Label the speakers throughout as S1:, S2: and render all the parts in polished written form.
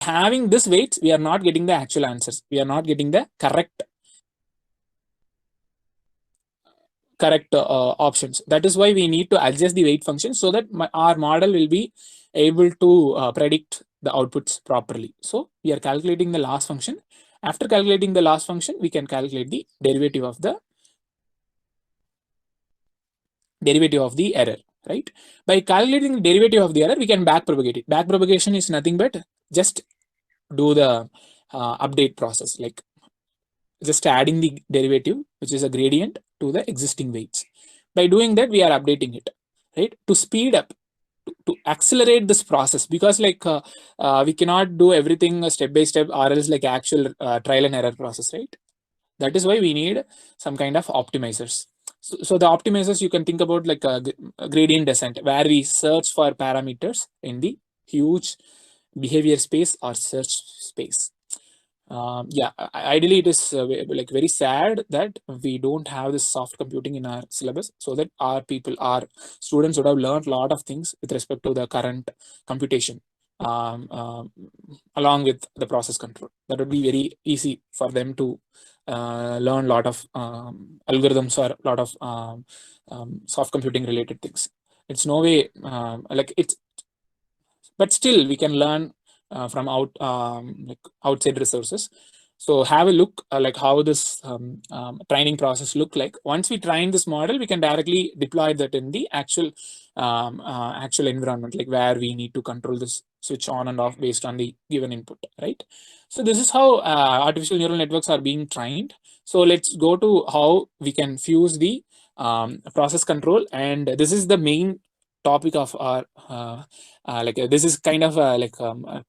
S1: having this weights, we are not getting the actual answers. We are not getting the correct options. That is why we need to adjust the weight function so that our model will be able to predict the outputs properly. So we are calculating the loss function. After calculating the loss function, we can calculate the derivative of the error, right? By calculating the derivative of the error, we can back propagate it. Back propagation is nothing but just do the update process, like just adding the derivative, which is a gradient, to the existing weights. By doing that, we are updating it, right? To speed up, to accelerate this process, because like we cannot do everything step by step, or else like actual trial and error process, right? That is why we need some kind of optimizers. So the optimizers you can think about like a gradient descent, where we search for parameters in the huge behavior space or search space. Yeah, ideally it is like very sad that we don't have this soft computing in our syllabus, so that our students would have learned a lot of things with respect to the current computation, along with the process control. That would be very easy for them to learn a lot of algorithms or a lot of soft computing related things. It's no way like it's, but still we can learn from like outside resources. So have a look like how this training process look like. Once we train this model, we can directly deploy that in the actual actual environment, like where we need to control this switch on and off based on the given input, right? So this is how artificial neural networks are being trained. So let's go to how we can fuse the process control, and this is the main topic of our like this is kind of um,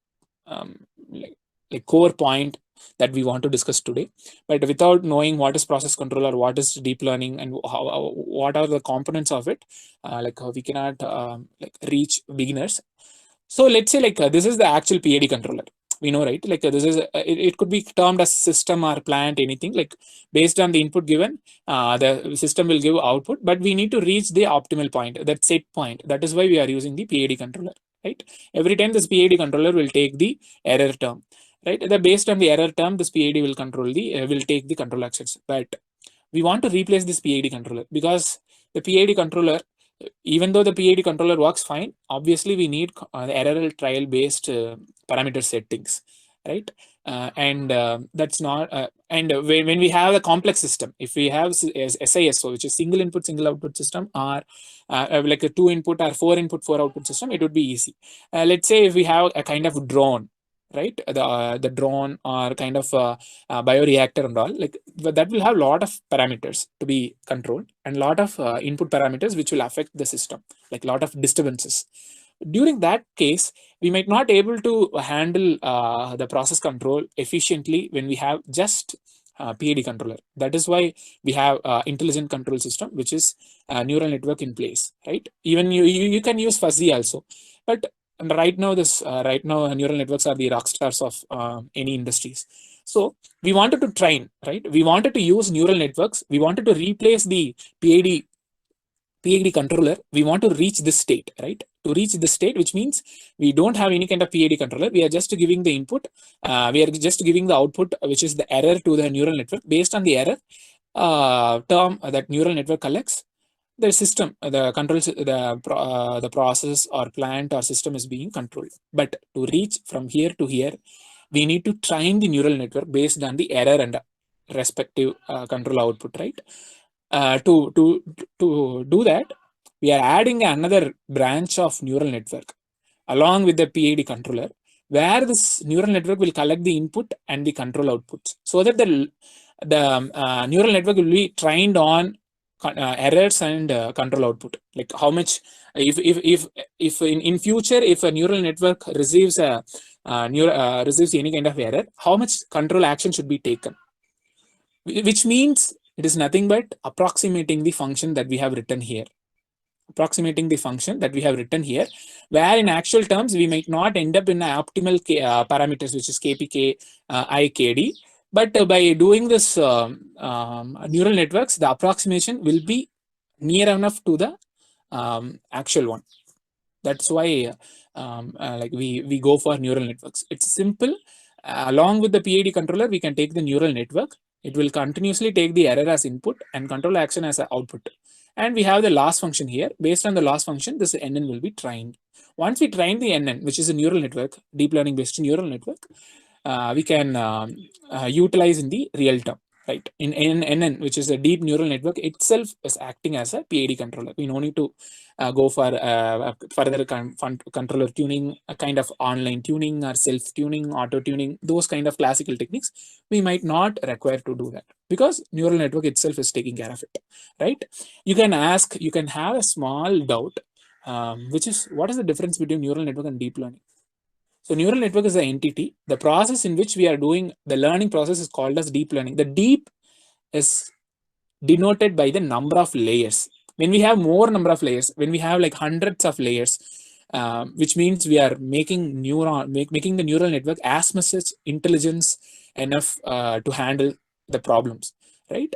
S1: like, like core point that we want to discuss today. But without knowing what is process control or what is deep learning and what are the components of it, like we cannot like reach beginners. So let's say like this is the actual PID controller. We know, right? Like this is it could be termed as system or plant, anything. Like based on the input given, the system will give output, but we need to reach the optimal point, that set point. That is why we are using the PID controller, right? Every time this PID controller will take the error term, right? Based on the error term, this PID will control the will take the control actions. But we want to replace this PID controller, because the PID controller, even though the PID controller works fine, obviously we need error trial based parameter settings, right? And that's not and when we have a complex system, if we have SISO, which is single input single output system, or like a 2 input or 4 input 4 output system, it would be easy. Let's say if we have a kind of drone, right? The drone or kind of bioreactor and all, like that will have a lot of parameters to be controlled, and a lot of input parameters which will affect the system, like a lot of disturbances. During that case, we might not able to handle the process control efficiently when we have just PID controller. That is why we have intelligent control system, which is neural network in place, right? Even you can use fuzzy also, but right now neural networks are the rock stars of any industries. So we wanted to train, right? We wanted to use neural networks. We wanted to replace the PID controller. We want to reach this state, right? To reach this state, which means we don't have any kind of PID controller. We are just giving the input. We are just giving the output, which is the error, to the neural network. Based on the error term that neural network collects, the system, the controls, the process or plant or system is being controlled. But to reach from here to here, we need to train the neural network based on the error and respective control output, right? To do that, we are adding another branch of neural network along with the PID controller, where this neural network will collect the input and the control outputs, so that the neural network will be trained on errors and control output. Like how much, if in future, if a neural network receives receives any kind of error, how much control action should be taken, which means it is nothing but approximating the function that we have written here. Approximating the function that we have written here, where in actual terms we might not end up in optimal parameters, which is KPK, IKD. But by doing this neural networks, the approximation will be near enough to the actual one. That's why like we go for neural networks. It's simple. Along with the PID controller, we can take the neural network. It will continuously take the error as input and control action as an output. And we have the loss function here. Based on the loss function, this NN will be trained. Once we train the NN, which is a neural network, deep learning based neural network, we can utilize in the real term, right? In NN, which is a deep neural network itself, is acting as a PID controller. We no need to go for further controller tuning, a kind of online tuning or self-tuning, auto-tuning, those kind of classical techniques. We might not require to do that because neural network itself is taking care of it, right? You can ask, you can have a small doubt, which is what is the difference between neural network and deep learning? So neural network is the entity. The process in which we are doing the learning process is called as deep learning. The deep is denoted by the number of layers. When we have more number of layers, when we have like hundreds of layers, which means we are making making the neural network as much as intelligence enough to handle the problems, right?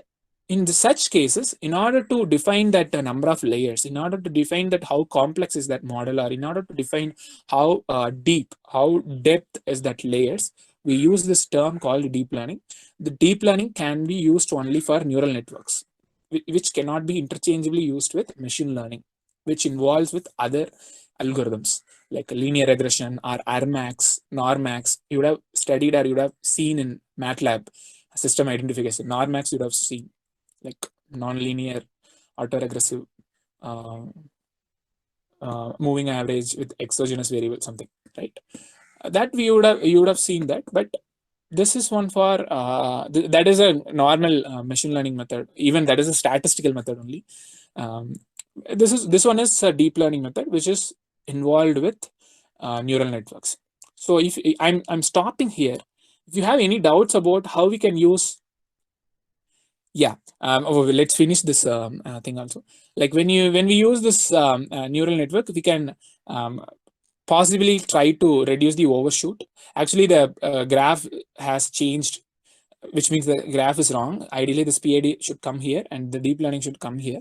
S1: In such cases, in order to define that number of layers, in order to define that how complex is that model, or in order to define how deep, how depth is that layers, we use this term called deep learning. The deep learning can be used only for neural networks, which cannot be interchangeably used with machine learning, which involves with other algorithms like linear regression or RMAX, NORMAX. You would have studied or you would have seen in MATLAB system identification. NORMAX you would have seen, like non-linear autoregressive moving average with exogenous variable, something, right? That you would have seen that, but this is one for that is a normal machine learning method. Even that is a statistical method only. This one is a deep learning method which is involved with neural networks. So if I'm stopping here, if you have any doubts about how we can use, let's finish this thing also. Like when we use this neural network, we can possibly try to reduce the overshoot. Actually, the graph has changed, which means the graph is wrong. Ideally, this PID should come here and the deep learning should come here.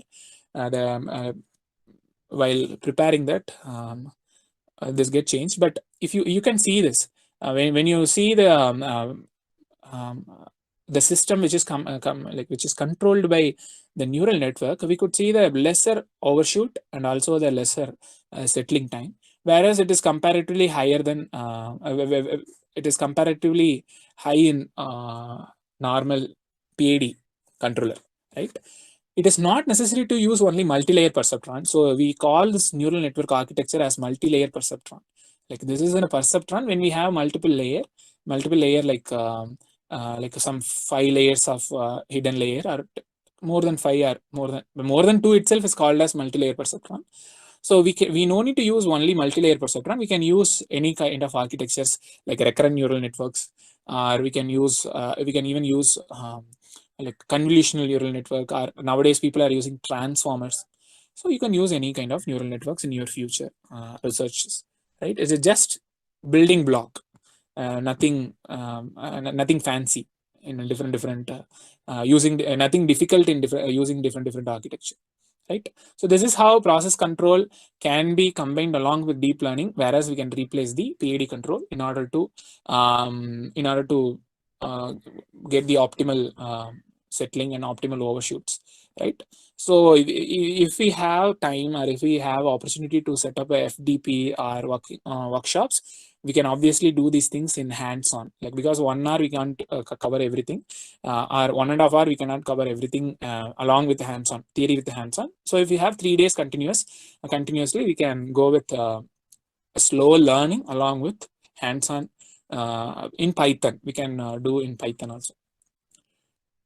S1: While preparing that, this get changed. But if you can see this, when you see the system which is which is controlled by the neural network, we could see the lesser overshoot and also the lesser settling time, whereas it is comparatively higher than it is comparatively high in normal PID controller, right? It is not necessary to use only multi-layer perceptron. So we call this neural network architecture as multi-layer perceptron. Like this is in a perceptron when we have multiple layer like some 5 layers of hidden layer, or more than 5, or more than 2 itself is called as multi-layer perceptron. So we no need to use only multi-layer perceptron. We can use any kind of architectures like recurrent neural networks, or we can even use like convolutional neural network, or nowadays people are using transformers. So you can use any kind of neural networks in your future researches, right? It's just building block, nothing fancy in a different using nothing difficult in using different architecture, right? So this is how process control can be combined along with deep learning, whereas we can replace the PID control in order to get the optimal settling and optimal overshoots, right? So if we have time, or if we have opportunity to set up a FDP or workshops, we can obviously do these things in hands-on, like because 1 hour we can't cover everything, or 1.5 hours we cannot cover everything along with the hands-on theory with the hands-on. So if we have 3 days continuously, we can go with slow learning along with hands-on in Python. We can do in Python also,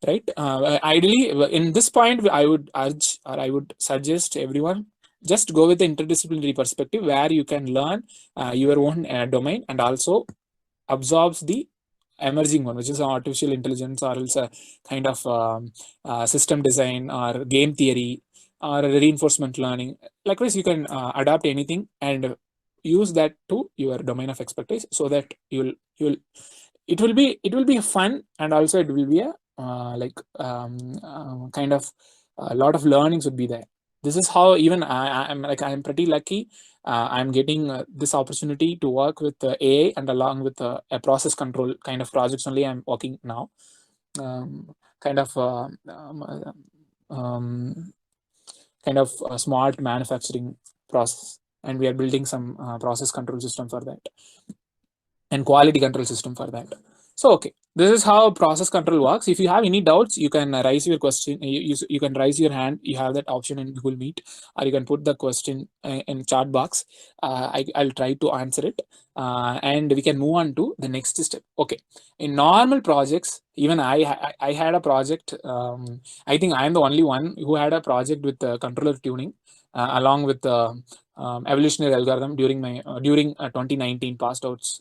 S1: right? Ideally, in this point, I would urge, or I would suggest everyone just go with the interdisciplinary perspective, where you can learn your own domain and also absorbs the emerging one, which is artificial intelligence, or else a kind of system design or game theory or reinforcement learning. Likewise, you can adapt anything and use that to your domain of expertise, so that it will be fun, and also it will be a kind of a lot of learnings would be there. This is how even I'm pretty lucky. I'm getting this opportunity to work with AI and along with a process control kind of projects only I'm working now. Kind of smart manufacturing process, and we are building some process control system for that and quality control system for that. So okay, this is how process control works. If you have any doubts, you can raise your question. You can raise your hand. You have that option in Google Meet, or you can put the question in chat box. I'll try to answer it, and we can move on to the next step. Okay, in normal projects, even I had a project. I think I am the only one who had a project with controller tuning, along with evolutionary algorithm during my 2019 passed outs.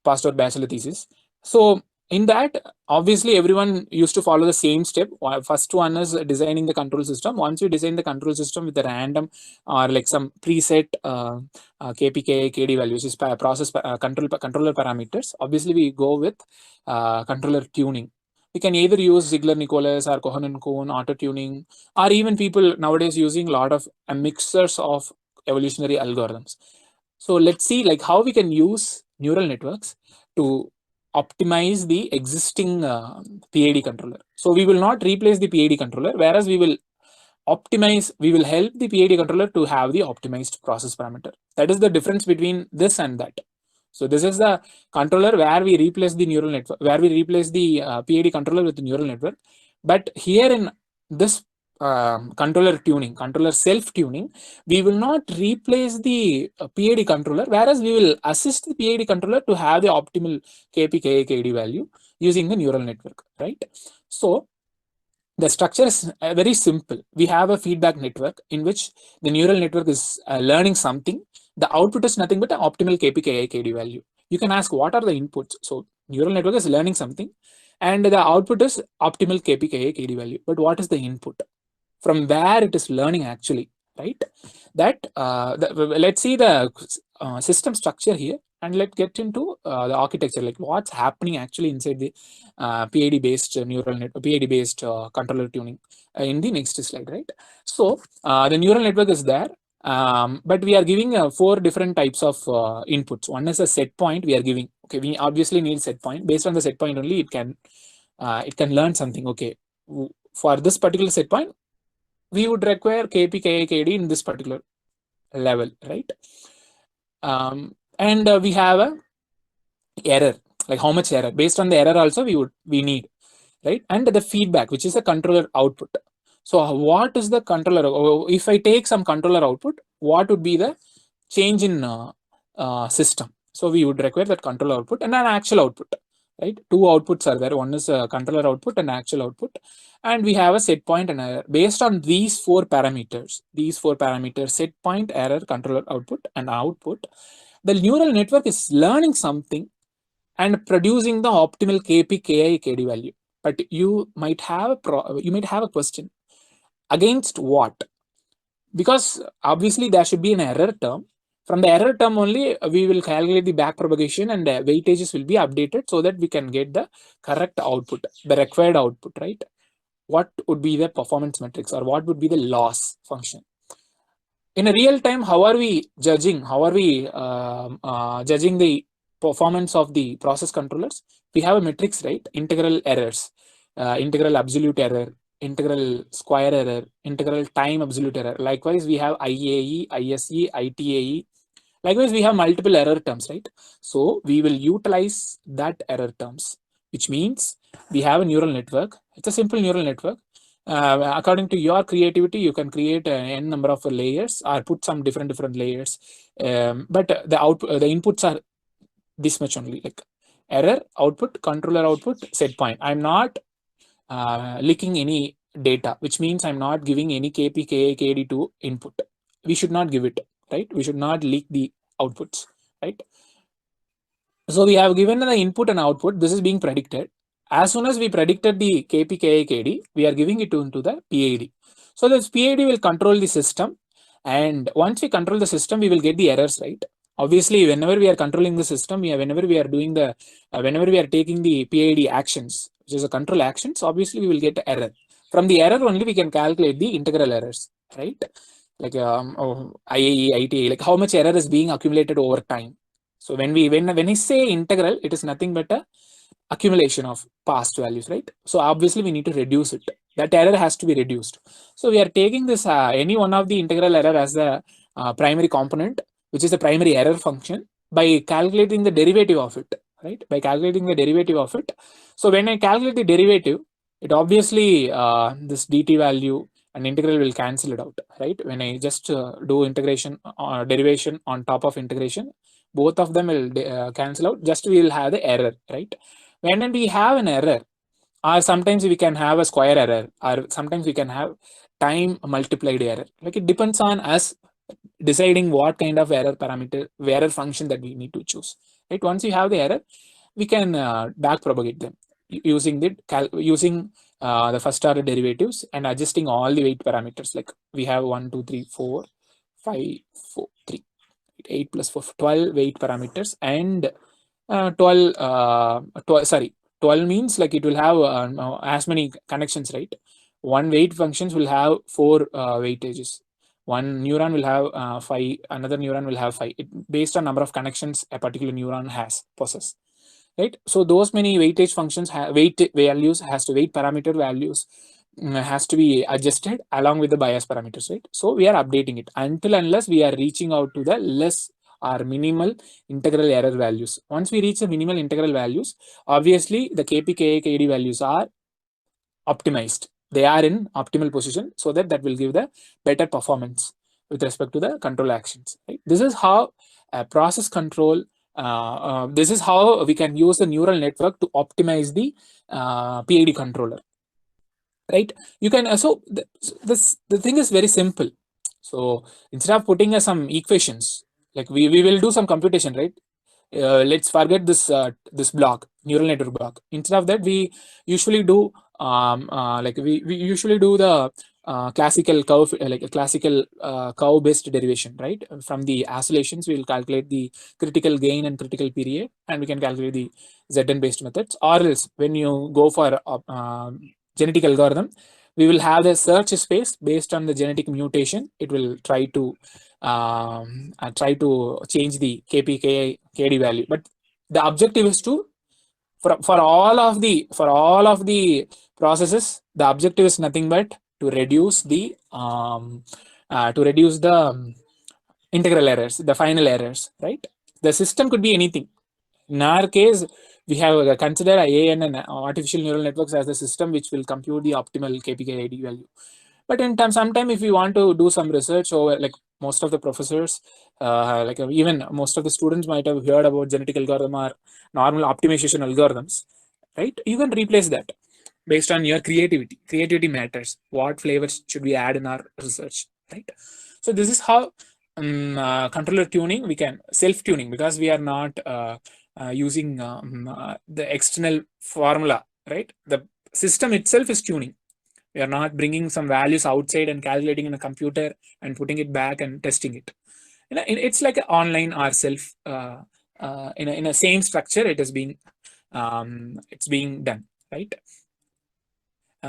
S1: Passed out bachelor thesis. So in that, obviously everyone used to follow the same step. First one is designing the control system. Once you design the control system with a random or like some preset KPK, KD values, is process controller parameters. Obviously we go with controller tuning. We can either use Ziegler-Nicholas or Cohen-Coon auto tuning, or even people nowadays using a lot of mixers of evolutionary algorithms. So let's see like how we can use neural networks to optimize the existing PID controller. So we will not replace the PID controller, whereas we will help the PID controller to have the optimized process parameter. That is the difference between this and that. So this is the controller where we replace the neural network, where we replace the PID controller with the neural network. But here in this controller tuning, controller self-tuning, we will not replace the PID controller, whereas we will assist the PID controller to have the optimal KP, KD value using the neural network, right? So the structure is very simple. We have a feedback network in which the neural network is learning something. The output is nothing but an optimal KP, KD value. You can ask what are the inputs. So neural network is learning something, and the output is optimal KP, KD value. But what is the input? From where it is learning actually, right? That let's see the system structure here, and let's get into the architecture, like what's happening actually inside the PID based neural net, PID based controller tuning in the next slide, right? So the neural network is there, but we are giving 4 different types of inputs. One is a set point we are giving. Okay, we obviously need set point. Based on the set point only, it can learn something. Okay, for this particular set point, we would require KP, KD in this particular level, right? And we have a error, like how much error. Based on the error also we need, right? And the feedback, which is the controller output. So what is the controller? If I take some controller output, what would be the change in system? So we would require that controller output and an actual output, right? 2 outputs are there. One is a controller output and actual output, and we have a set point and error. Based on these 4 parameters, set point, error, controller output, and output, the neural network is learning something and producing the optimal KP, KI, KD value. But you might have a question, against what? Because obviously there should be an error term. From the error term only, we will calculate the back propagation, and the weightages will be updated so that we can get the correct output, the required output, right? What would be the performance metrics, or what would be the loss function? In a real time, how are we judging? How are we judging the performance of the process controllers? We have a matrix, right? Integral errors, integral absolute error, integral square error, integral time absolute error. Likewise, we have IAE, ISE, ITAE. Likewise, we have multiple error terms, right? So we will utilize that error terms, which means we have a neural network. It's a simple neural network. According to your creativity, you can create n number of layers or put some different layers. But the inputs are this much only, like error, output, controller output, set point. I'm not leaking any data, which means I'm not giving any KP, KA, KD to input. We should not give it, right? We should not leak the outputs, right? So we have given the input and output. This is being predicted. As soon as we predicted the KP, KA, KD, we are giving it into the PID. So this PID will control the system. And once we control the system, we will get the errors, right? Obviously, whenever we are controlling the system, whenever we are doing whenever we are taking the PID actions, which is a control actions, obviously we will get error. From the error only we can calculate the integral errors, right? Like IAE, ITA, like how much error is being accumulated over time. So when I say integral, it is nothing but a accumulation of past values, right? So obviously we need to reduce it. That error has to be reduced. So we are taking this any one of the integral error as the primary component, which is the primary error function, by calculating the derivative of it, right? By calculating the derivative of it. So when I calculate the derivative, it obviously this dt value and integral will cancel it out, right? When I just do integration derivation on top of integration, both of them will cancel out. Just we will have the error, right? When we have an error, or sometimes we can have a square error, or sometimes we can have time multiplied error. Like it depends on us deciding what kind of error parameter, error function that we need to choose. Right? Once you have the error, we can back propagate them using the first order derivatives and adjusting all the weight parameters. Like we have 1, 2, 3, 4, 5, 4, 3, 8 plus 4, 12 weight parameters, and 12 means like it will have as many connections, right? One weight functions will have 4 weightages. One neuron will have 5, another neuron will have 5, based on number of connections a particular neuron possess, right? So those many weightage functions, weight values, weight parameter values has to be adjusted along with the bias parameters, right? So we are updating it until unless we are reaching out to the less or minimal integral error values. Once we reach the minimal integral values, obviously the Kp, Ka, Kd values are optimized. They are in optimal position, so that will give the better performance with respect to the control actions, right? This is how process control, this is how we can use the neural network to optimize the PID controller, right? You can the thing is very simple. So instead of putting some equations, like we will do some computation, right? Let's forget this block, neural network block. Instead of that, we usually do like we usually do the classical curve, like a classical curve based derivation, right? From the oscillations, we will calculate the critical gain and critical period, and we can calculate the Zn based methods. Or else when you go for genetic algorithm, we will have the search space based on the genetic mutation. It will try to change the Kp, Kd value, but the objective is to for all of the processes, the objective is nothing but to reduce the integral errors, the final errors, right? The system could be anything. In our case, we have considered IAN and artificial neural networks as the system which will compute the optimal KPKID value. But in time, sometime if we want to do some research over, like most of the professors, like even most of the students might have heard about genetic algorithm or normal optimization algorithms, right? You can replace that based on your creativity. Creativity matters. What flavors should we add in our research, right? So this is how controller tuning, we can self-tuning, because we are not using the external formula, right? The system itself is tuning. We are not bringing some values outside and calculating in a computer and putting it back and testing it. You know, it's like an online or self in a same structure. It is being it's being done, right?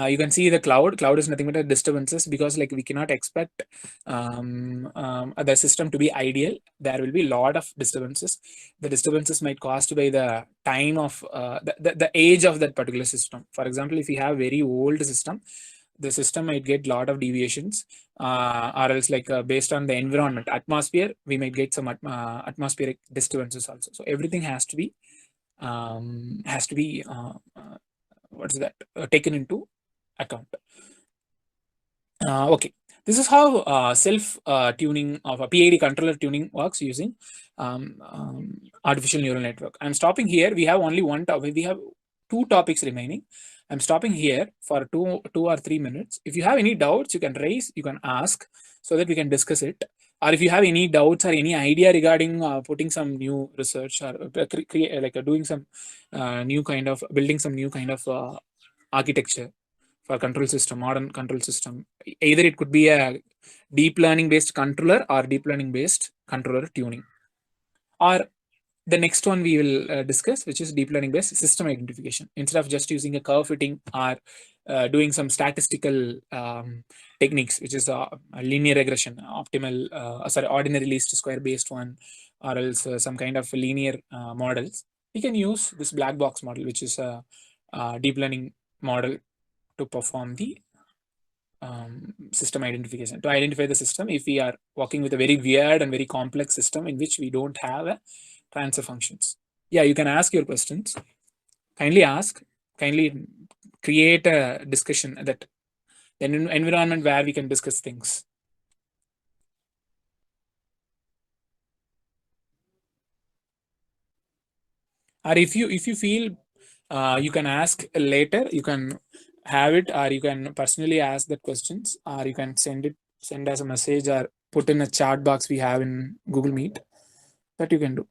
S1: You can see the cloud is nothing but a disturbances, because like we cannot expect the system to be ideal. There will be a lot of disturbances. The disturbances might caused by the time of the age of that particular system. For example, if you have very old system, the system might get lot of deviations, or else like based on the environment, atmosphere, we might get some atmospheric disturbances also. So everything has to be what's that taken into account. Okay, this is how self tuning of a PID controller tuning works using artificial neural network. I'm stopping here. We have only one topic. We have 2 topics remaining. I'm stopping here for 2 or 3 minutes. If you have any doubts, you can raise, you can ask, so that we can discuss it. Or if you have any doubts or any idea regarding putting some new research, or doing some new kind of building some new kind of architecture for control system, modern control system. Either it could be a deep learning based controller or deep learning based controller tuning, or the next one we will discuss, which is deep learning based system identification. Instead of just using a curve fitting or doing some statistical techniques, which is a linear regression, optimal, ordinary least square based one, or else some kind of linear models, we can use this black box model, which is a deep learning model to perform the system identification, to identify the system if we are working with a very weird and very complex system in which we don't have a transfer functions. Yeah, you can ask your questions. Kindly ask, kindly create a discussion, that an environment where we can discuss things. Or if you feel you can ask later, you can have it, or you can personally ask the questions, or you can send as a message, or put in a chat box we have in Google Meet, that you can do.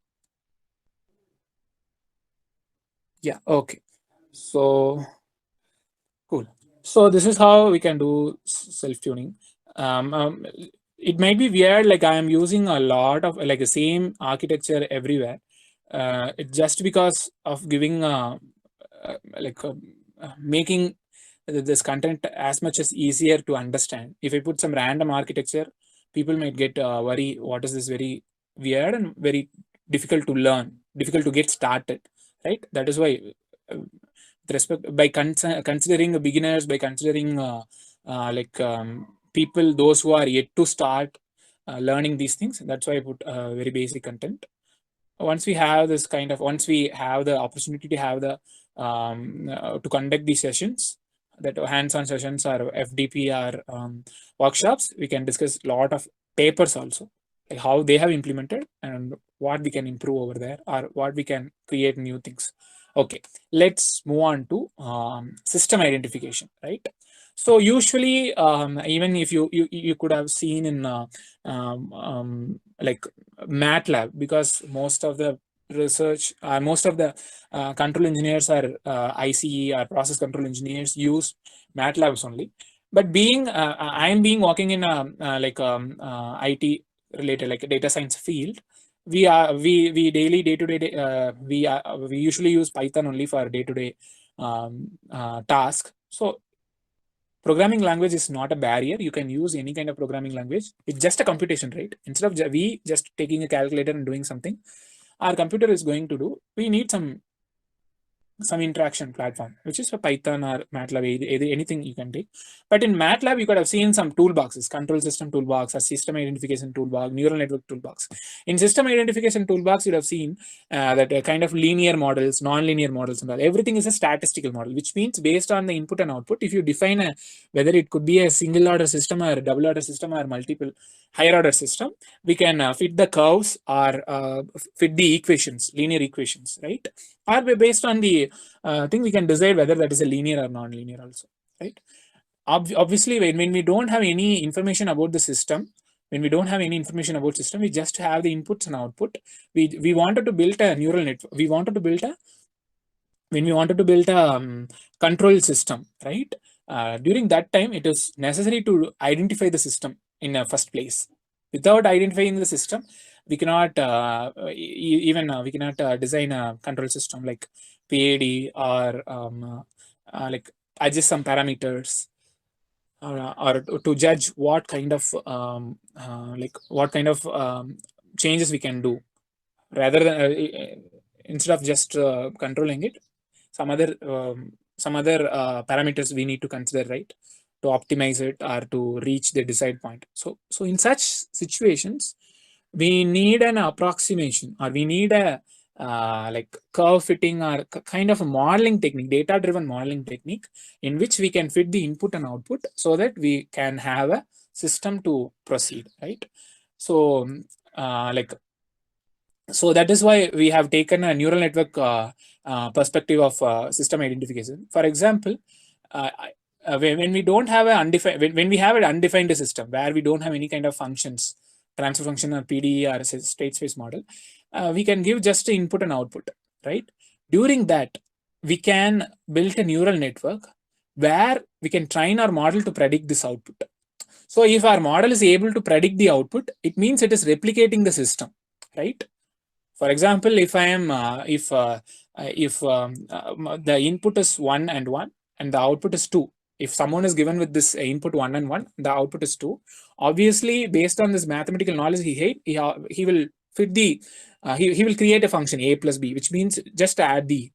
S1: Yeah, okay. So cool. So this is how we can do self-tuning. It might be weird, like I am using a lot of like the same architecture everywhere. It's just because of giving making this content as much as easier to understand. If I put some random architecture, people might get worry, what is this very weird and very difficult to learn, difficult to get started, right? That is why respect, by considering beginners, by considering people, those who are yet to start learning these things, that's why I put very basic content. Once we have this kind of, once we have the opportunity to have the to conduct these sessions, that hands-on sessions or FDP or workshops, we can discuss a lot of papers also, like how they have implemented and what we can improve over there, or what we can create new things. Okay, let's move on to system identification, right? So usually, even if you could have seen in like MATLAB, because most of the research, most of the control engineers are ICE or process control engineers use MATLABs only. But being I am being working in a IT related, like a data science field, we daily day to day we usually use Python only for day to day task. So programming language is not a barrier. You can use any kind of programming language. It's just a computation, right? Instead of we just taking a calculator and doing something, our computer is going to do, we need some interaction platform, which is for Python or MATLAB, anything you can take. But in MATLAB, you could have seen some toolboxes, control system toolbox, a system identification toolbox, neural network toolbox. In system identification toolbox, you'd have seen that kind of linear models, non-linear models, and all. Everything is a statistical model, which means based on the input and output, if you define whether it could be a single order system or a double order system or multiple higher order system, we can fit the curves or fit the equations, linear equations, right? Or based on the thing, we can decide whether that is a linear or non-linear also, right? Obviously, when we don't have any information about the system, when we don't have any information about system, we just have the inputs and output. We wanted to build a neural network. We wanted to build a control system, right? During that time, it is necessary to identify the system in the first place. Without identifying the system, we cannot we cannot design a control system like PID, or like adjust some parameters, or to judge what kind of changes we can do, rather than instead of just controlling it, some other parameters we need to consider, right, to optimize it or to reach the desired point. So in such situations, we need an approximation, or we need a like curve fitting, or kind of a modeling technique, data driven modeling technique, in which we can fit the input and output so that we can have a system to proceed, right? So so that is why we have taken a neural network perspective of system identification. For example, when we don't have a undefined, when we have an undefined system where we don't have any kind of functions, transfer function or PDE or state space model, we can give just the input and output, right? During that, we can build a neural network where we can train our model to predict this output. So if our model is able to predict the output, it means it is replicating the system, right? For example, if I am the input is 1 and 1 and the output is 2, if someone is given with this input 1 and 1, the output is 2, obviously based on this mathematical knowledge he will fit the he will create a function a plus b, which means just add the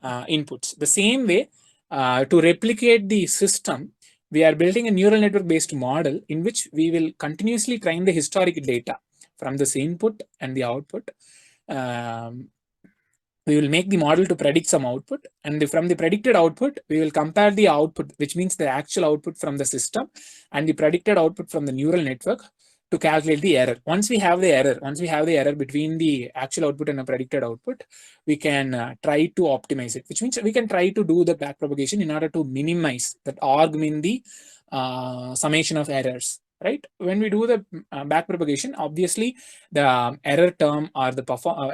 S1: inputs. The same way, to replicate the system, we are building a neural network based model in which we will continuously train the historic data from this input and the output. We will make the model to predict some output, and from the predicted output, we will compare the output, which means the actual output from the system and the predicted output from the neural network to calculate the error. Once we have the error between the actual output and the predicted output, we can try to optimize it, which means we can try to do the backpropagation in order to minimize that augment the summation of errors. Right? When we do the backpropagation, obviously the error term or the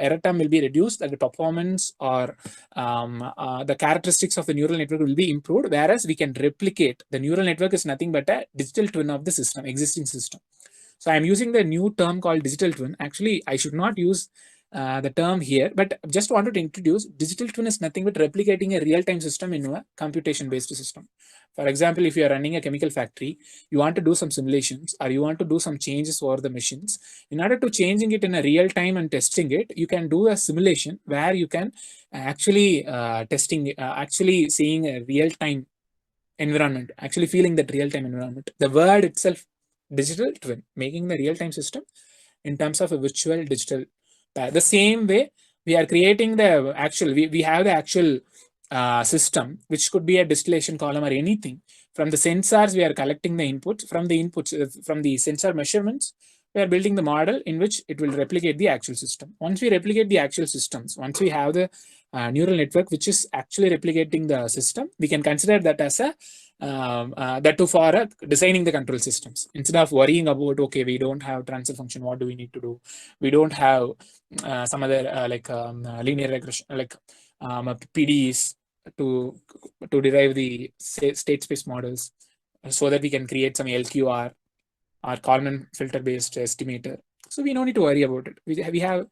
S1: error term will be reduced, and the performance or the characteristics of the neural network will be improved. Whereas we can replicate, the neural network is nothing but a digital twin of the system, existing system. So I'm using the new term called digital twin. Actually, I should not use the term here, but just wanted to introduce digital twin is nothing but replicating a real-time system in a computation-based system. For example, if you are running a chemical factory, you want to do some simulations or you want to do some changes over the machines. In order to changing it in a real time and testing it, you can do a simulation where you can actually actually seeing a real-time environment, actually feeling that real-time environment. The word itself, digital twin, making the real-time system in terms of a virtual digital. The same way, we are creating the actual, we have the actual system, which could be a distillation column or anything. From the sensors, we are collecting the inputs. From the sensor measurements, we are building the model in which it will replicate the actual system. Once we replicate the actual systems, once we have the neural network which is actually replicating the system, we can consider that as a that too for designing the control systems. Instead of worrying about, okay, we don't have transfer function, what do we need to do? We don't have some other linear regression, like PDEs to derive the state space models, so that we can create some LQR or Kalman filter based estimator. So we don't need to worry about it. We have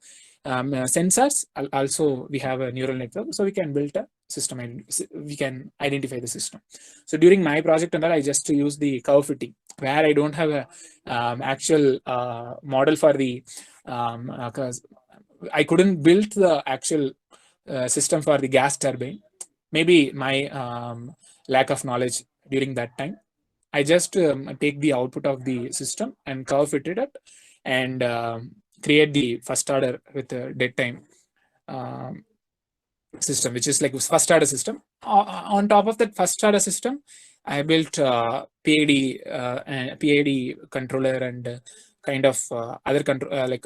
S1: sensors. Also, we have a neural network, so we can build a system and we can identify the system. So during my project and all, I just use the curve fitting, where I don't have a actual model for the because I couldn't build the actual system for the gas turbine. Maybe my lack of knowledge during that time. I just take the output of the system and curve fit it up and create the first order with a dead time system, which is like first order system. On top of that first order system, I built PID controller and kind of other control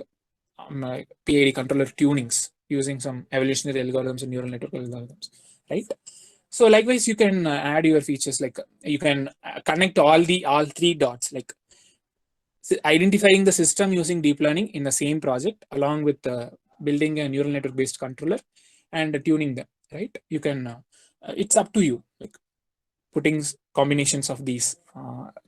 S1: PID controller tunings using some evolutionary algorithms and neural network algorithms, right? So likewise, you can add your features, like you can connect all three dots, like identifying the system using deep learning in the same project, along with building a neural network based controller and tuning them, right? You can, it's up to you, like putting combinations of these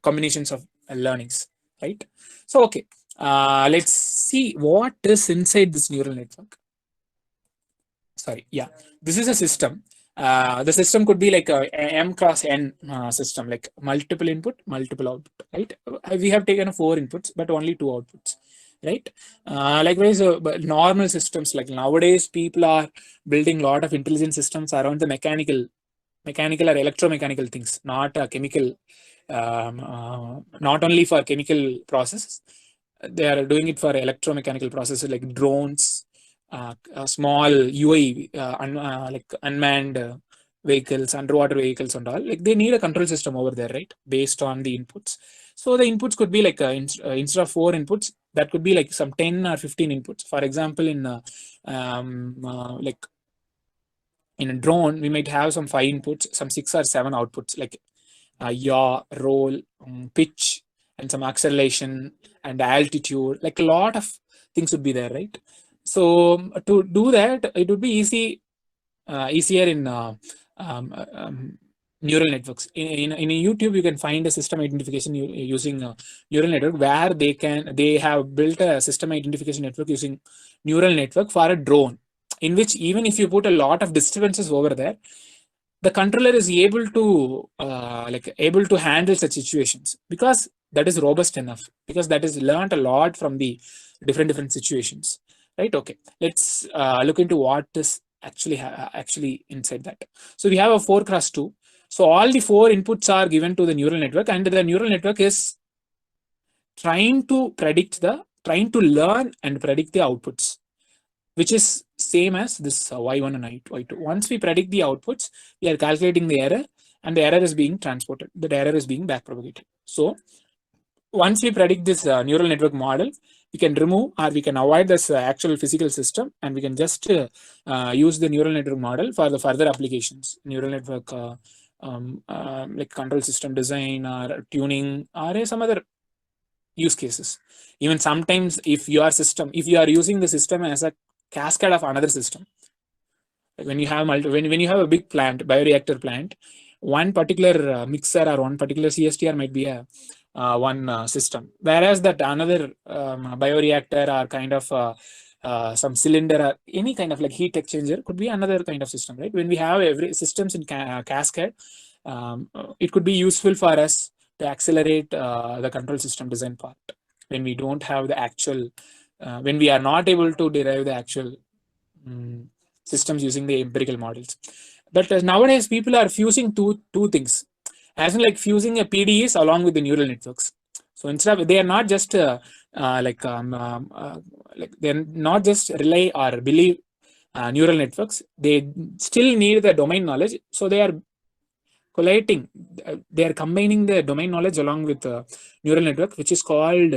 S1: combinations of learnings, right? So, okay, let's see what is inside this neural network. Sorry, yeah, this is a system. The system could be like a M cross N system, like multiple input, multiple output, right? We have taken 4 inputs, but only 2 outputs, right? Likewise, normal systems, like nowadays, people are building a lot of intelligent systems around the mechanical or electromechanical things, not chemical, not only for chemical processes. They are doing it for electromechanical processes like drones, small UAV, like unmanned vehicles, underwater vehicles and all. Like they need a control system over there, right? Based on the inputs. So the inputs could be like instead of 4 inputs, that could be like some 10 or 15 inputs. For example, in like in a drone, we might have some 5 inputs, some 6 or 7 outputs, like yaw, roll, pitch, and some acceleration and altitude. Like a lot of things would be there, right? So to do that, it would be easier in neural networks. In YouTube, you can find a system identification using a neural network, where they have built a system identification network using neural network for a drone, in which even if you put a lot of disturbances over there, the controller is able to able to handle such situations, because that is robust enough, because that is learned a lot from the different situations, right? Okay, let's look into what is actually inside that. So we have a 4x2. So all the 4 inputs are given to the neural network, and the neural network is trying to learn and predict the outputs, which is same as this y1 and y2. Once we predict the outputs, we are calculating the error, and the error is being transported. The error is being backpropagated. So once we predict this neural network model, we can remove or we can avoid this actual physical system, and we can just use the neural network model for the further applications. Neural network like control system design or tuning or some other use cases. Even sometimes if you are using the system as a cascade of another system, like when you have when you have a big plant, bioreactor plant, one particular mixer or one particular CSTR might be a one system, whereas that another bioreactor or kind of some cylinder or any kind of like heat exchanger could be another kind of system, right? When we have every systems in cascade, it could be useful for us to accelerate the control system design part when we don't have the actual when we are not able to derive the actual systems using the empirical models. But nowadays people are fusing two things, as in like fusing a PDEs along with the neural networks. So instead of, they are not just like they're not just rely or believe neural networks, they still need the domain knowledge. So they are collating, they are combining the domain knowledge along with neural network, which is called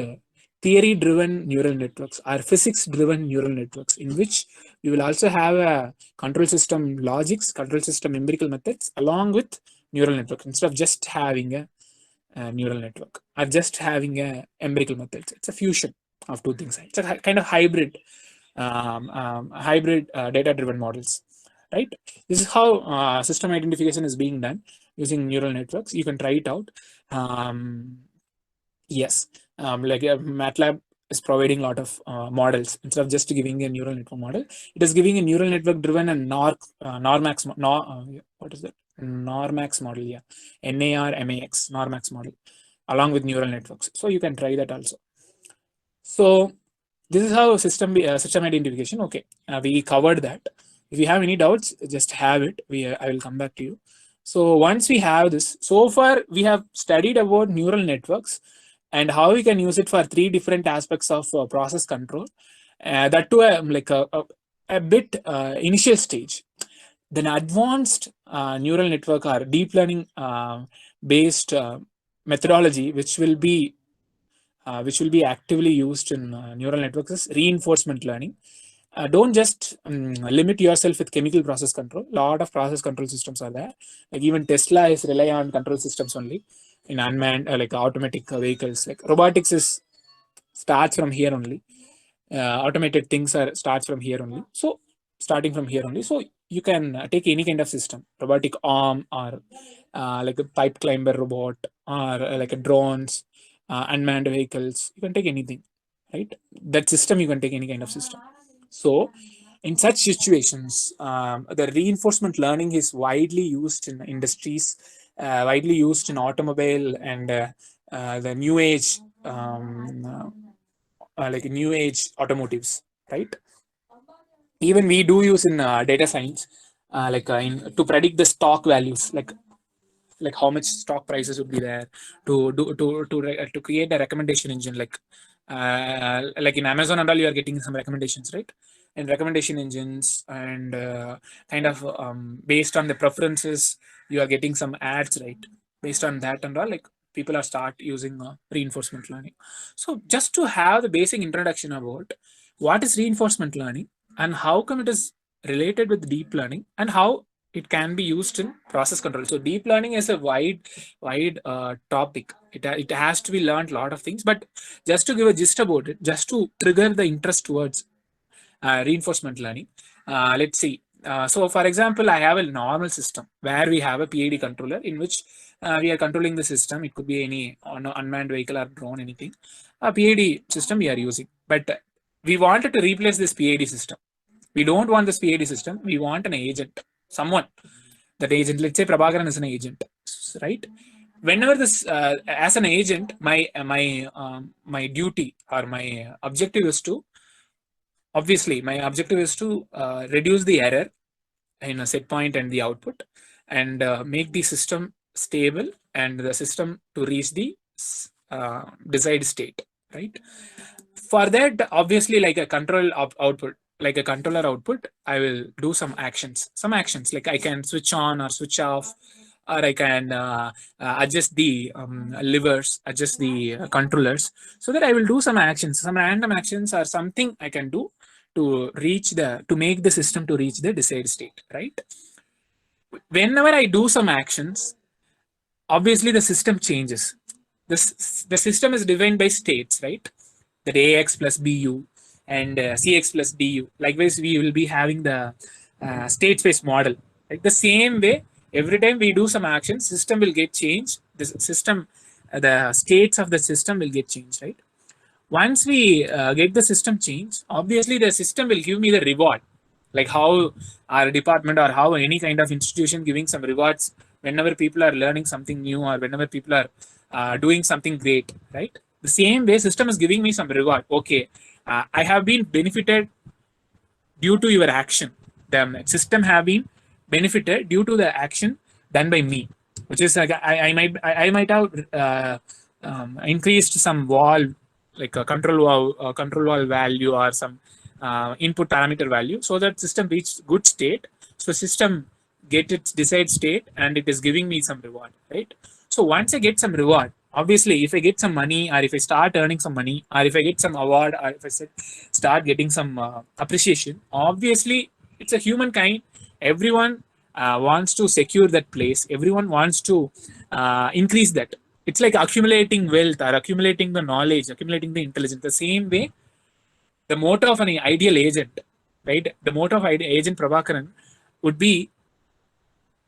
S1: theory driven neural networks or physics driven neural networks, in which we will also have a control system logics, control system empirical methods along with neural network, instead of just having a neural network or just having a empirical methods. It's a fusion of two things. It's a kind of hybrid data driven models, right? This is how system identification is being done using neural networks. You can try it out. Yes, like MATLAB is providing a lot of models. Instead of just giving a neural network model, it is giving a neural network driven and Normax what is that? Normax model, yeah, NARMAX, Normax model, along with neural networks. So you can try that also. So this is how system identification. Okay, we covered that. If you have any doubts, just have it. I will come back to you. So once we have this, so far we have studied about neural networks and how we can use it for 3 different aspects of process control. That too, like a bit initial stage. Then advanced neural network or deep learning based methodology, which will be actively used in neural networks, is reinforcement learning. Don't just limit yourself with chemical process control. A lot of process control systems are there. Like even Tesla is rely on control systems only in unmanned like automatic vehicles. Like robotics starts from here only. Automated things starts from here only. So starting from here only. So you can take any kind of system, robotic arm or like a pipe climber robot or like a drones, unmanned vehicles. You can take anything, right? That system, you can take any kind of system. So in such situations, the reinforcement learning is widely used in industries, widely used in automobile and the new age, like new age automotives, right? Even we do use in data science, to predict the stock values, like how much stock prices would be there, to create a recommendation engine, like in Amazon and all, you are getting some recommendations, right? And recommendation engines and kind of based on the preferences, you are getting some ads, right? Based on that and all, like people are start using reinforcement learning. So just to have the basic introduction about what is reinforcement learning and how come it is related with deep learning and how it can be used in process control. So deep learning is a wide topic. It has to be learned a lot of things, but just to give a gist about it, just to trigger the interest towards reinforcement learning, let's see. So for example, I have a normal system where we have a PID controller in which we are controlling the system. It could be any unmanned vehicle or drone, anything. A PID system we are using, but we wanted to replace this PID system. We don't want this PID system. We want an agent, someone. That agent, let's say Prabhakaran is an agent, right? Whenever this, as an agent, my duty or my objective is to, obviously, my objective is to reduce the error in a set point and the output, and make the system stable and the system to reach the desired state, right? For that, obviously, like a control output, like a controller output, I will do some actions. Like I can switch on or switch off, or I can adjust the levers, adjust the controllers, so that I will do some actions, some random actions or something I can do to make the system to reach the desired state, right? Whenever I do some actions, obviously the system changes. The system is defined by states, right? That AX plus BU and CX plus DU. Likewise, we will be having the state space model. Like the same way, every time we do some action, system will get changed. The system, the states of the system will get changed, right? Once we get the system changed, obviously the system will give me the reward, like how our department or how any kind of institution giving some rewards whenever people are learning something new or whenever people are doing something great, right? The same way system is giving me some reward. Okay, I have been benefited due to your action. The system have been benefited due to the action done by me, which is like I might have increased some wall, like a control wall value or some input parameter value, so that system reached good state. So system get its desired state and it is giving me some reward, right? So once I get some reward, obviously if I get some money or if I start earning some money or if I get some award or if I start getting some appreciation, obviously it's a humankind. Everyone wants to secure that place. Everyone wants to increase that. It's like accumulating wealth or accumulating the knowledge, accumulating the intelligence. The same way, the motto of an ideal agent, right? The motto of agent Prabhakaran would be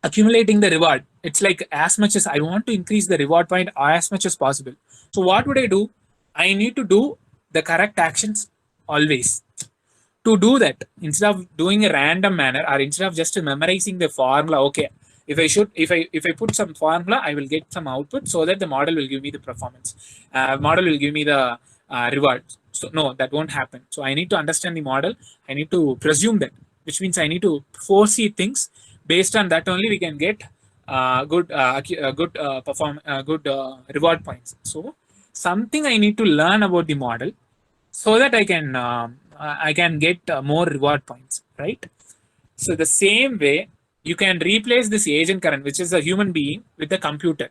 S1: accumulating the reward. It's like as much as I want to increase the reward point as much as possible. So what would I do? I need to do the correct actions always. To do that, instead of doing a random manner or instead of just memorizing the formula, okay, if I put some formula, I will get some output so that the model will give me the performance. Model will give me the reward. So no, that won't happen. So I need to understand the model. I need to presume that, which means I need to foresee things. Based on that only we can get good reward points. So something I need to learn about the model so that I can get more reward points, right? So the same way you can replace this agent current, which is a human being, with a computer,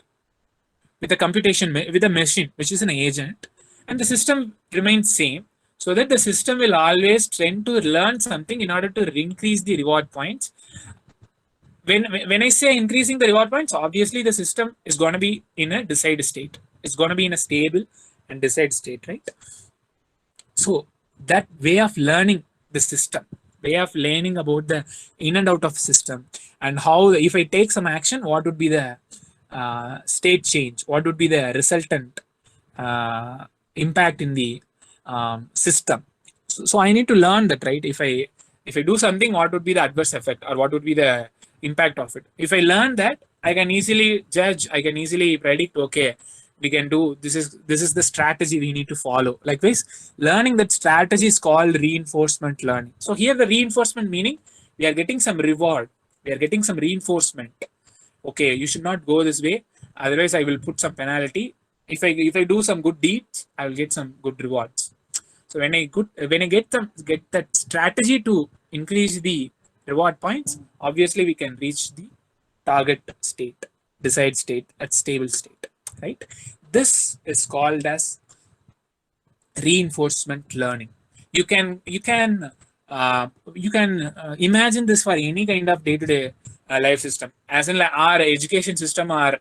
S1: with a computation, with a machine, which is an agent, and the system remains same, so that the system will always tend to learn something in order to increase the reward points. When I say increasing the reward points, obviously the system is going to be in a desired state. It's going to be in a stable and desired state, right? So that way of learning the system, way of learning about the in and out of system, and how if I take some action, what would be the state change? What would be the resultant impact in the system? So I need to learn that, right? If I do something, what would be the adverse effect or what would be the impact of it? If I learn that, I can easily judge, I can easily predict, okay, we can do this is the strategy we need to follow. Likewise, learning that strategy is called reinforcement learning. So here the reinforcement meaning we are getting some reward, we are getting some reinforcement. Okay, you should not go this way, otherwise I will put some penalty. If I do some good deeds, I will get some good rewards. So when I get that strategy to increase the reward points, obviously we can reach the target state, desired state, at stable state, right? This is called as reinforcement learning. You can imagine this for any kind of day-to-day life system, as in like our education system, our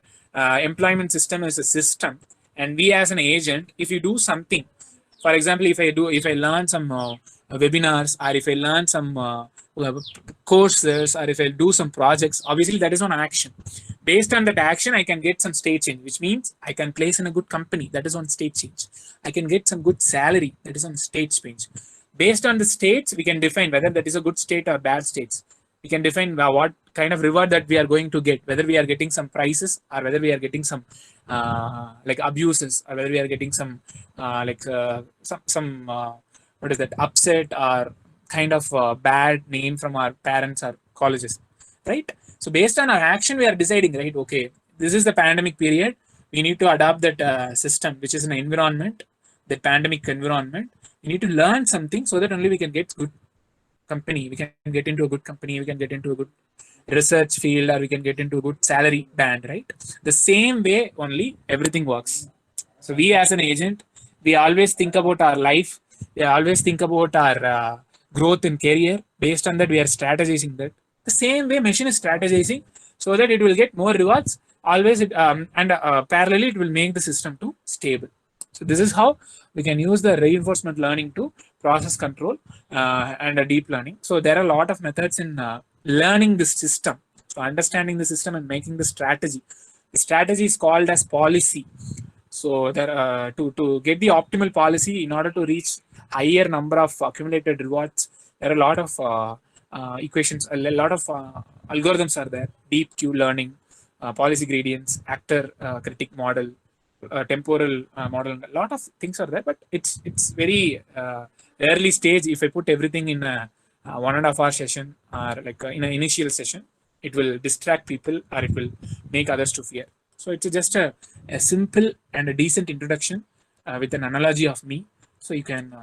S1: employment system is a system, and we as an agent, if you do something, for example, if I learn some webinars, or if I learn some courses, or if I do some projects, obviously that is on action. Based on that action, I can get some state change, which means I can place in a good company, that is on state change. I can get some good salary, that is on state change. Based on the states, we can define whether that is a good state or bad states. We can define what kind of reward that we are going to get, whether we are getting some prizes or whether we are getting some like abuses, or whether we are getting some what is that, upset or kind of bad name from our parents or colleges, right? So based on our action, we are deciding, right? Okay, this is the pandemic period. We need to adopt that system, which is an environment, the pandemic environment. We need to learn something so that only we can get good company. We can get into a good company. We can get into a good research field, or we can get into a good salary band, right? The same way only everything works. So we as an agent, we always think about our life. We always think about our growth in career. Based on that, we are strategizing that. The same way machine is strategizing so that it will get more rewards. Always, parallelly, it will make the system to stable. So this is how we can use the reinforcement learning to process control and deep learning. So there are a lot of methods in learning this system. So understanding the system and making the strategy. The strategy is called as policy. So there to get the optimal policy in order to reach higher number of accumulated rewards, there are a lot of equations, a lot of algorithms are there. Deep Q learning, policy gradients, actor critic model, temporal model. A lot of things are there, but it's very early stage. If I put everything in a 1.5 hour session, or like in an initial session, it will distract people, or it will make others to fear. So it's just a simple and a decent introduction with an analogy of me. So you can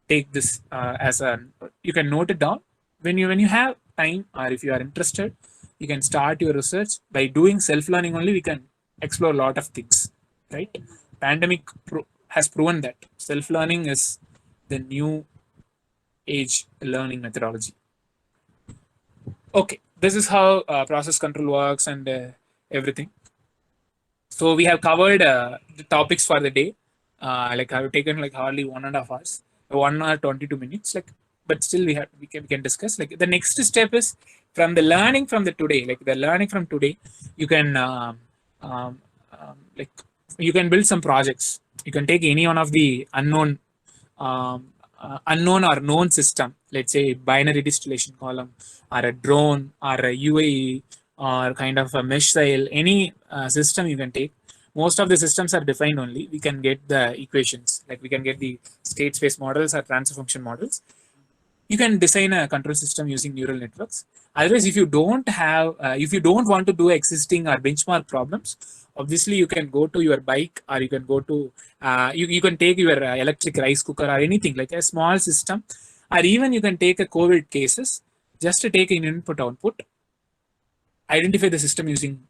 S1: take this as a, you can note it down when you have time, or if you are interested, you can start your research. By doing self-learning only, we can explore a lot of things, right? Pandemic has proven that self-learning is the new age learning methodology. Okay, this is how process control works and everything. So we have covered the topics for the day. Like I've taken like hardly 1.5 hours, 1 hour 22 minutes. Like, but still we can discuss. Like the next step is from the learning from the today. Like the learning from today, you can like you can build some projects. You can take any one of the unknown or known system. Let's say binary distillation column, or a drone, or a UAE, or kind of a mesh cell, any system you can take. Most of the systems are defined only. We can get the equations, like we can get the state space models or transfer function models. You can design a control system using neural networks. Otherwise, if you don't have, if you don't want to do existing or benchmark problems, obviously you can go to your bike, or you can go to, you can take your electric rice cooker or anything like a small system, or even you can take a COVID cases, just to take an input output, identify the system using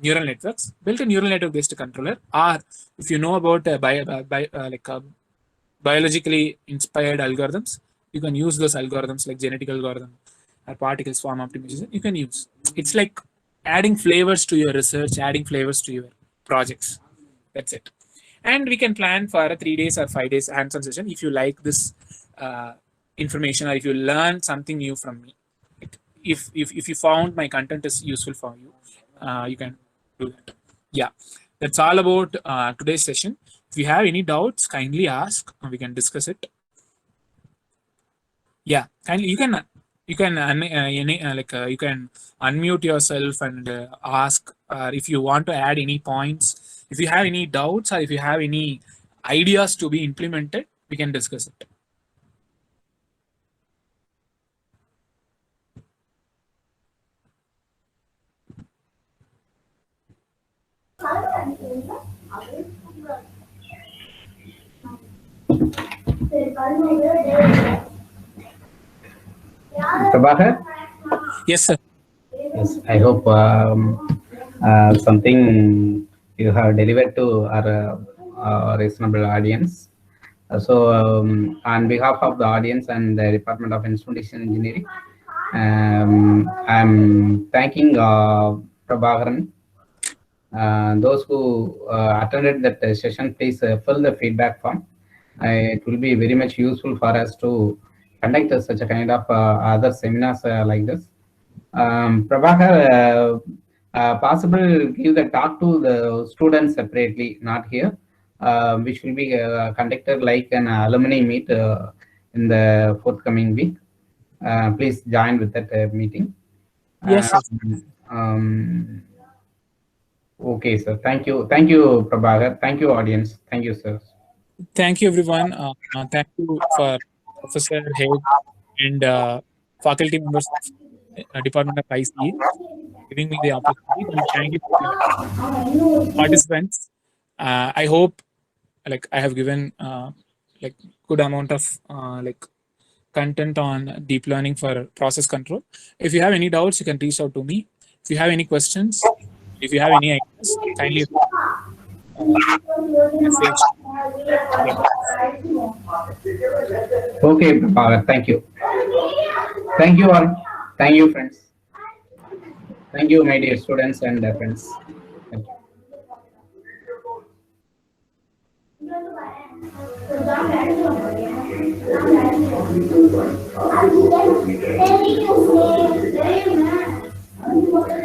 S1: neural networks, build a neural network based controller. Or if you know about biologically inspired algorithms, you can use those algorithms like genetic algorithm or particle swarm optimization. You can use. It's like adding flavors to your research, adding flavors to your projects. That's it. And we can plan for a 3 days or 5 days hands-on session if you like this information, or if you learn something new from me. If you found my content is useful for you, you can do that. Yeah, that's all about today's session. If you have any doubts, kindly ask. We can discuss it. Yeah, kindly you can you can unmute yourself and ask. If you want to add any points, if you have any doubts, or if you have any ideas to be implemented, we can discuss it.
S2: Prabhakar?
S1: Yes, sir.
S2: Yes, I hope something you have delivered to our reasonable audience. So, on behalf of the audience and the Department of Instrumentation Engineering, I'm thanking Prabhakaran. Those who attended that session, please fill the feedback form. It will be very much useful for us to conduct such a kind of other seminars like this. Prabhakar, possible give the talk to the students separately, not here, which will be conducted like an alumni meet in the forthcoming week. Please join with that meeting.
S1: Yes.
S2: Okay, sir. Thank you, Prabhakar. Thank you, audience. Thank you, sir.
S1: Thank you, everyone. Thank you for Professor Head and faculty members of Department of ICE giving me the opportunity. And thank you to participants. I hope like I have given like good amount of like content on deep learning for process control. If you have any doubts, you can reach out to me. If you have any questions, if you have any ideas, kindly message.
S2: Okay, Prabhakar. Thank you. Thank you all. Thank you, friends. Thank you, my dear students and friends. Thank you.